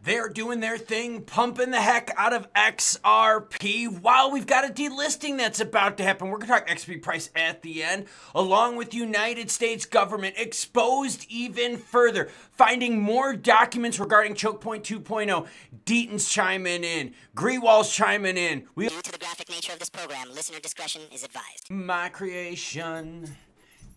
They're doing their thing, pumping the heck out of XRP while we've got a delisting that's about to happen. We're going to talk XRP price at the end, along with United States government exposed even further, finding more documents regarding Chokepoint 2.0. Deaton's chiming in, Grewal's chiming in. Due to the graphic nature of this program, listener discretion is advised. My creation.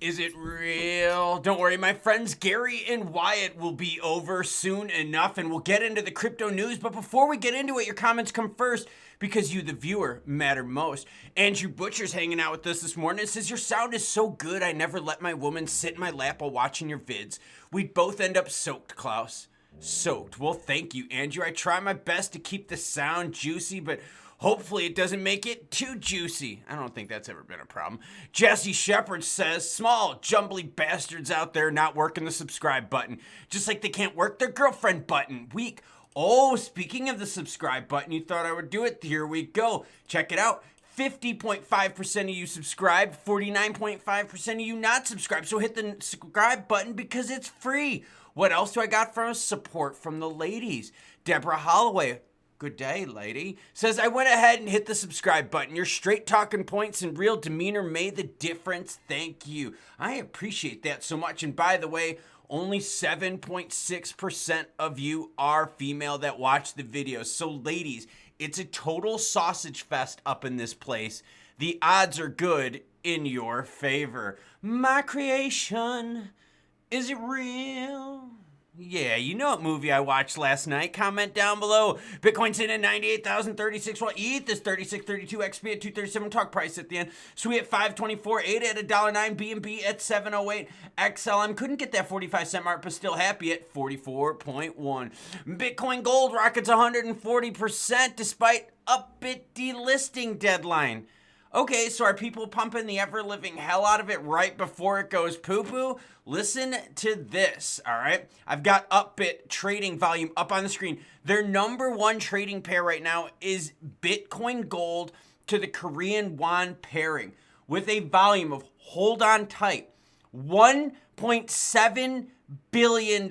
Is it real? Don't worry, my friends Gary and Wyatt will be over soon enough and we'll get into the crypto news. But before we get into it, your comments come first because you, the viewer, matter most. Andrew Butcher's hanging out with us this morning. It says, your sound is so good, I never let my woman sit in my lap while watching your vids. We'd both end up soaked, Klaus. Soaked. Well, thank you, Andrew. I try my best to keep the sound juicy, but hopefully it doesn't make it too juicy. I don't think that's ever been a problem. Jesse Shepard says, small, jumbly bastards out there not working the subscribe button. Just like they can't work their girlfriend button. Weak. Oh, speaking of the subscribe button, you thought I would do it? Here we go. Check it out. 50.5% of you subscribed, 49.5% of you not subscribed. So hit the subscribe button because it's free. What else do I got from us? Support from the ladies. Deborah Holloway. Good day, lady. Says, I went ahead and hit the subscribe button. Your straight talking points and real demeanor made the difference. Thank you. I appreciate that so much. And by the way, only 7.6% of you are female that watch the videos. So ladies, it's a total sausage fest up in this place. The odds are good in your favor. My creation, is it real? Yeah, you know what movie I watched last night. Comment down below. Bitcoin's in at 98,036, while ETH is 3632, XP at 237, talk price at the end. Sui at 524, ADA at $1.09, BNB at 708, XLM couldn't get that 45-cent mark, but still happy at 44.1. Bitcoin Gold rockets 140% despite Upbit delisting deadline. Okay, so are people pumping the ever-living hell out of it right before it goes poo-poo? Listen to this, all right? I've got Upbit trading volume up on the screen. Their number one trading pair right now is Bitcoin Gold to the Korean won pairing with a volume of, hold on tight, $1.7 billion.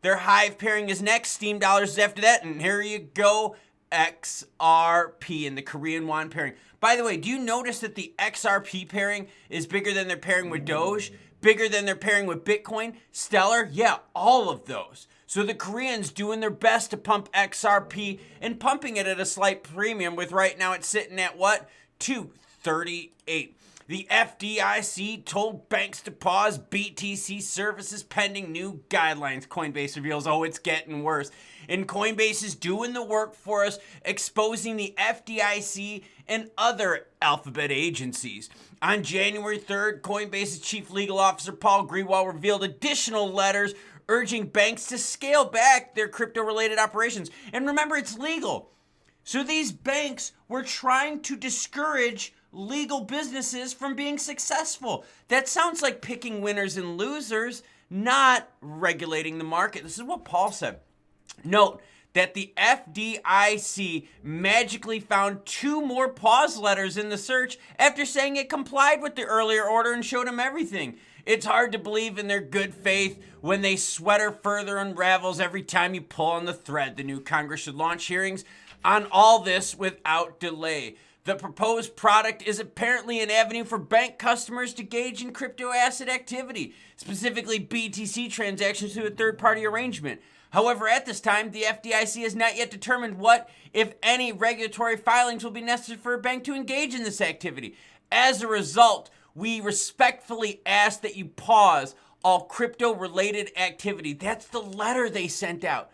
Their Hive pairing is next, Steam dollars is after that, and here you go, XRP in the Korean won pairing. By the way, do you notice that the XRP pairing is bigger than their pairing with Doge? Bigger than their pairing with Bitcoin? Stellar? Yeah, all of those. So the Koreans doing their best to pump XRP and pumping it at a slight premium with right now it's sitting at what? 238. The FDIC told banks to pause BTC services pending new guidelines. Coinbase reveals, oh, it's getting worse. And Coinbase is doing the work for us, exposing the FDIC and other alphabet agencies. On January 3rd, Coinbase's chief legal officer, Paul Grewal, revealed additional letters urging banks to scale back their crypto-related operations. And remember, it's legal. So these banks were trying to discourage legal businesses from being successful. That sounds like picking winners and losers, not regulating the market. This is what Paul said. Note that the FDIC magically found 2 more pause letters in the search after saying it complied with the earlier order and showed them everything. It's hard to believe in their good faith when they sweater further unravels every time you pull on the thread. The new Congress should launch hearings on all this without delay. The proposed product is apparently an avenue for bank customers to gauge in crypto asset activity, specifically BTC transactions through a third-party arrangement. However, at this time, the FDIC has not yet determined what, if any, regulatory filings will be necessary for a bank to engage in this activity. As a result, we respectfully ask that you pause all crypto-related activity. That's the letter they sent out.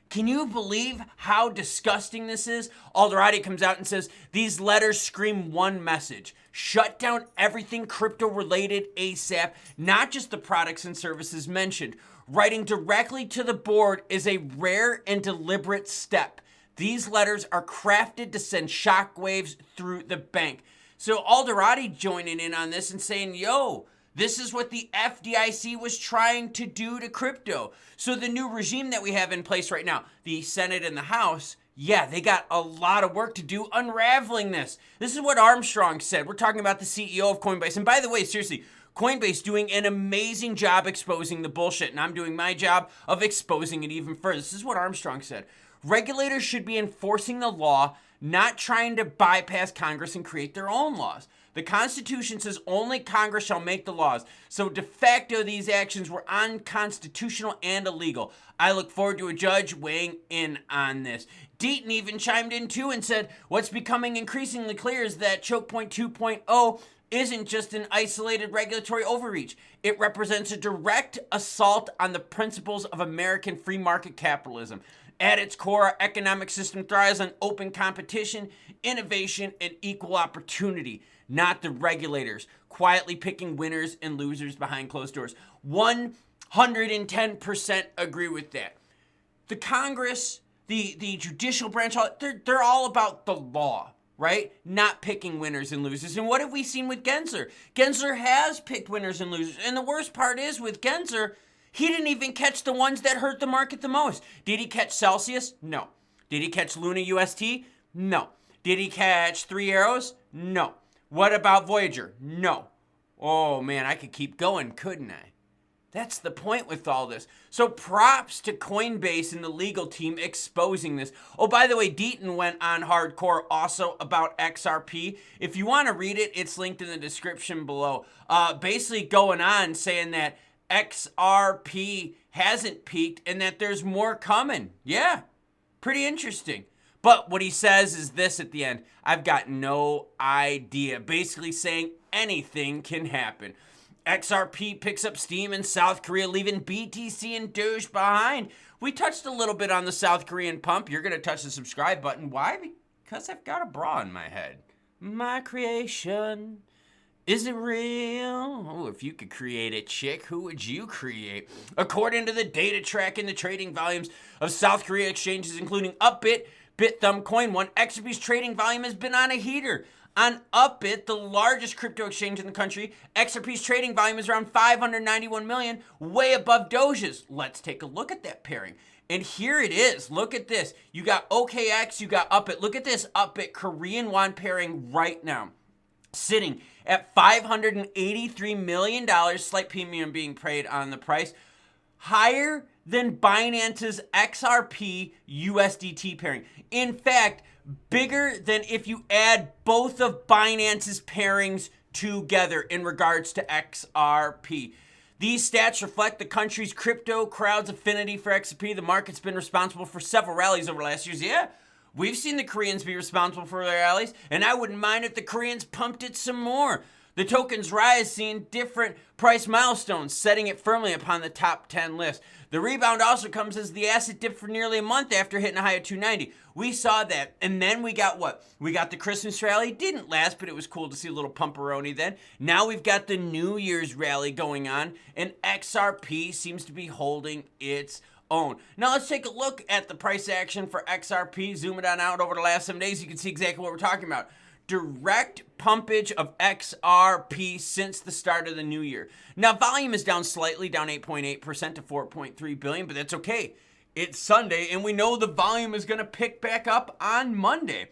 Can you believe how disgusting this is? Alderati comes out and says, these letters scream one message. Shut down everything crypto-related ASAP, not just the products and services mentioned. Writing directly to the board is a rare and deliberate step. These letters are crafted to send shockwaves through the bank. So Alderati joining in on this and saying, yo, this is what the FDIC was trying to do to crypto. So the new regime that we have in place right now, the Senate and the House, yeah, they got a lot of work to do unraveling this. This is what Armstrong said. We're talking about the CEO of Coinbase. And by the way, seriously, Coinbase doing an amazing job exposing the bullshit, and I'm doing my job of exposing it even further. This is what Armstrong said. Regulators should be enforcing the law, not trying to bypass Congress and create their own laws. The Constitution says only Congress shall make the laws. So de facto, these actions were unconstitutional and illegal. I look forward to a judge weighing in on this. Deaton even chimed in too and said, what's becoming increasingly clear is that Chokepoint 2.0 isn't just an isolated regulatory overreach. It represents a direct assault on the principles of American free market capitalism. At its core, our economic system thrives on open competition, innovation, and equal opportunity, not the regulators quietly picking winners and losers behind closed doors. 110% agree with that. The Congress, the judicial branch, they're all about the law, right? Not picking winners and losers. And what have we seen with Gensler? Gensler has picked winners and losers. And the worst part is with Gensler, he didn't even catch the ones that hurt the market the most. Did he catch Celsius? No. Did he catch Luna UST? No. Did he catch Three Arrows? No. What about Voyager? No. Oh man, I could keep going, couldn't I? That's the point with all this. So props to Coinbase and the legal team exposing this. Oh, by the way, Deaton went on hardcore also about XRP. If you want to read it, it's linked in the description below. Basically going on saying that XRP hasn't peaked and that there's more coming. Yeah, pretty interesting. But what he says is this at the end: I've got no idea. Basically saying anything can happen. XRP picks up steam in South Korea, leaving BTC and Doge behind. We touched a little bit on the South Korean pump. You're going to touch the subscribe button. Why? Because I've got a bra in my head. My creation. Is it real? Oh, if you could create a chick, who would you create? According to the data tracking the trading volumes of South Korea exchanges, including Upbit, Bithumb, Coin1, XRP's trading volume has been on a heater. On Upbit, the largest crypto exchange in the country, XRP's trading volume is around 591 million, way above Doge's. Let's take a look at that pairing. And here it is. Look at this. You got OKX, you got Upbit. Look at this Upbit Korean won pairing right now, sitting at $583 million, slight premium being paid on the price, higher than Binance's XRP USDT pairing. In fact, bigger than if you add both of Binance's pairings together in regards to XRP. These stats reflect the country's crypto crowd's affinity for XRP. The market's been responsible for several rallies over the last years. Yeah, we've seen the Koreans be responsible for their rallies, and I wouldn't mind if the Koreans pumped it some more. The token's rise seeing different price milestones, setting it firmly upon the top 10 list. The rebound also comes as the asset dipped for nearly a month after hitting a high of 290. We saw that, and then we got what? We got the Christmas rally. Didn't last, but it was cool to see a little pumperoni then. Now we've got the New Year's rally going on, and XRP seems to be holding its own. Now let's take a look at the price action for XRP. Zoom it on out over the last 7 days. You can see exactly what we're talking about. Direct pumpage of XRP since the start of the new year. Now, volume is down slightly, down 8.8% to 4.3 billion, but that's okay. It's Sunday, and we know the volume is going to pick back up on Monday.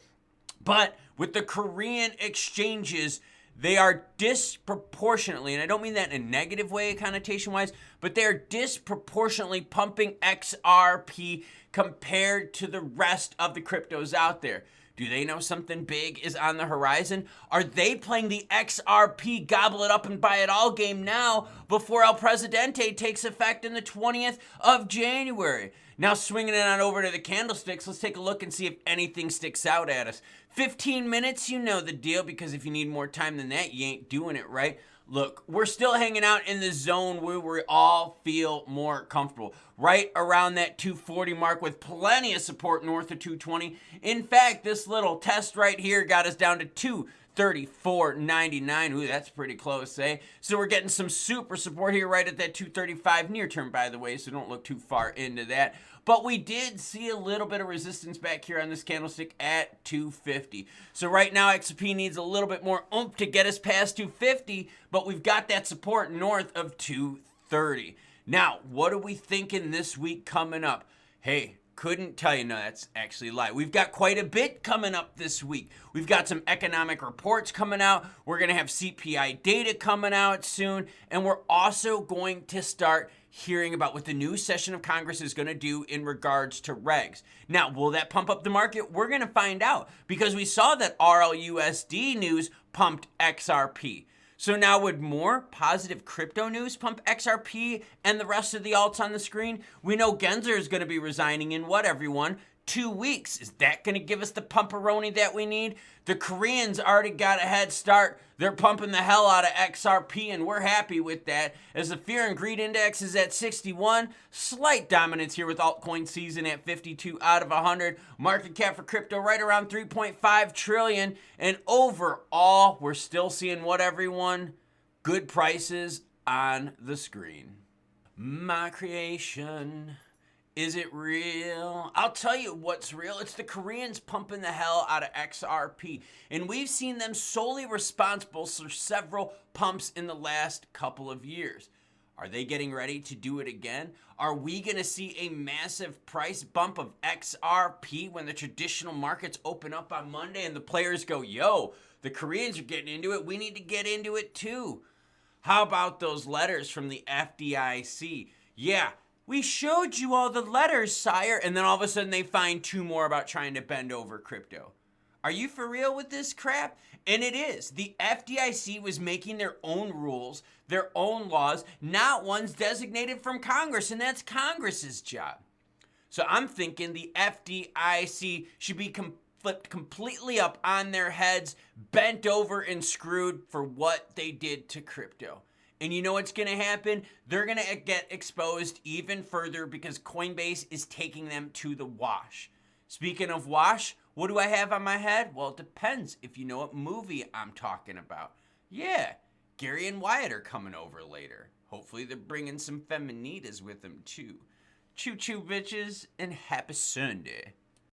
But with the Korean exchanges, they are disproportionately, and I don't mean that in a negative way, connotation-wise, but they are disproportionately pumping XRP compared to the rest of the cryptos out there. Do they know something big is on the horizon? Are they playing the XRP gobble it up and buy it all game now before El Presidente takes effect in the 20th of January? Now swinging it on over to the candlesticks, let's take a look and see if anything sticks out at us. 15 minutes, you know the deal, because if you need more time than that, you ain't doing it right. Look, we're still hanging out in the zone where we all feel more comfortable. Right around that 240 mark with plenty of support north of 220. In fact, this little test right here got us down to 234.99. Ooh, that's pretty close, eh? So we're getting some super support here right at that 235 near term, by the way, so don't look too far into that. But we did see a little bit of resistance back here on this candlestick at 250. So right now, XRP needs a little bit more oomph to get us past 250, but we've got that support north of 230. Now, what are we thinking this week coming up? Hey, Couldn't tell you. No, that's actually a lie. We've got quite a bit coming up this week. We've got some economic reports coming out. We're going to have CPI data coming out soon. And we're also going to start hearing about what the new session of Congress is going to do in regards to regs. Now, will that pump up the market? We're going to find out, because we saw that RLUSD news pumped XRP. So now, would more positive crypto news pump XRP and the rest of the alts on the screen? We know Gensler is going to be resigning in what, everyone? 2 weeks. Is that going to give us the pumperoni that we need? The Koreans already got a head start. They're pumping the hell out of XRP, and we're happy with that. As the fear and greed index is at 61, slight dominance here with altcoin season at 52 out of 100. Market cap for crypto right around 3.5 trillion. And overall, we're still seeing what, everyone? Good prices on the screen. My creation. Is it real? I'll tell you what's real. It's the Koreans pumping the hell out of XRP. And we've seen them solely responsible for several pumps in the last couple of years. Are they getting ready to do it again? Are we going to see a massive price bump of XRP when the traditional markets open up on Monday and the players go, yo, the Koreans are getting into it. We need to get into it too. How about those letters from the FDIC? Yeah. We showed you all the letters, sire. And then all of a sudden they find 2 more about trying to bend over crypto. Are you for real with this crap? And it is. The FDIC was making their own rules, their own laws, not ones designated from Congress. And that's Congress's job. So I'm thinking the FDIC should be flipped completely up on their heads, bent over and screwed for what they did to crypto. And you know what's going to happen? They're going to get exposed even further because Coinbase is taking them to the wash. Speaking of wash, what do I have on my head? Well, it depends if you know what movie I'm talking about. Yeah, Gary and Wyatt are coming over later. Hopefully they're bringing some feminitas with them too. Choo-choo, bitches, and happy Sunday.